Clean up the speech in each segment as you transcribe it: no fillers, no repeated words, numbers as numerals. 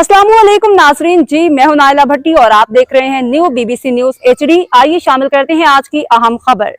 अस्सलाम वालेकुम नाजरीन जी, मैं हूं नाइला भट्टी और आप देख रहे हैं न्यू बीबीसी न्यूज HD। आइए शामिल करते हैं आज की अहम खबर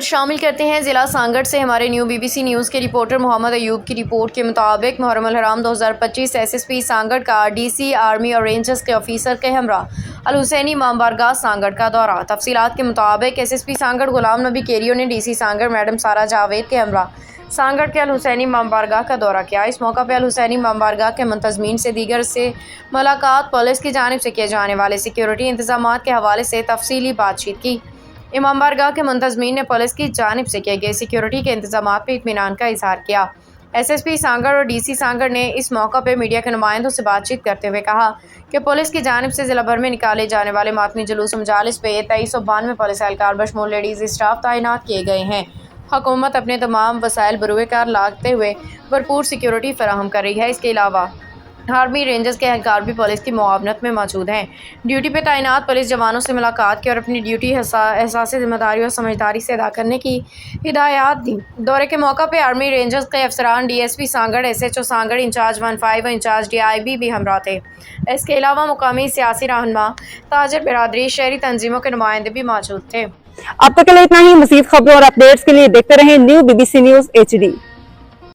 शामिल करते हैं जिला सांगड़ से हमारे न्यू बीबीसी न्यूज़ के रिपोर्टर मोहम्मद अयूब की रिपोर्ट के मुताबिक मुहर्रम अल हराम 2025 SSP सांगड़ का DC आर्मी और रेंजर्स के ऑफिसर के हमरा अल हुसैनी इमाम बारगाह सांगड़ का दौरा। तफसीलात के मुताबिक SSP सांगड़ गुलाम नबी केरियो ने DC सांगड़ मैडम सारा जावेद के हमरा सांगड़ के अल हुसैनी इमाम बारगाह का दौरा किया। इस मौका पर अल हुसैनी इमाम बारगाह के मुंतज़मीन से दीगर से मुलाकात, पुलिस की जानिब से किए जाने वाले सिक्योरिटी इंतजामात के हवाले से तफसीली बातचीत की। इमाम बारगाह के मुंतज़मीन ने पुलिस की जानिब से किए गए सिक्योरिटी के इंतजामात पर इत्मीनान का इजहार किया। SSP सांगड़ और DC सांगड़ ने इस मौका पर मीडिया के नुमाइंदों से बातचीत करते हुए कहा कि पुलिस की जानिब से ज़िला भर में निकाले जाने वाले मातमी जुलूस मजालिस पे 2392 पुलिस एहलकार बशमूल लेडीज़ स्टाफ तैनात किए गए हैं। हुकूमत अपने तमाम वसाइल बरूए कार लागते हुए भरपूर सिक्योरिटी फराहम कर रही है। इसके अलावा आर्मी रेंजर्स के एहलकार भी पुलिस की मुआवनत में मौजूद हैं। ड्यूटी पर तैनात पुलिस जवानों से मुलाकात की और अपनी ड्यूटी एहसास ज़िम्मेदारी और समझदारी से अदा करने की हिदायत दी। दौरे के मौका पर आर्मी रेंजर्स के अफसरान, DSP Sanghar, SHO Sanghar, incharge 15 और इंचार्ज DIB भी हमरा थे। इसके अलावा मुकामी सियासी रहनुमा, ताजर बिरादरी, शहरी तंजीमों के नुमाइंदे भी मौजूद थे। अब तक के लिए इतना ही। मज़ीद खबरों और अपडेट्स के लिए देखते रहें न्यू बीबीसी न्यूज HD।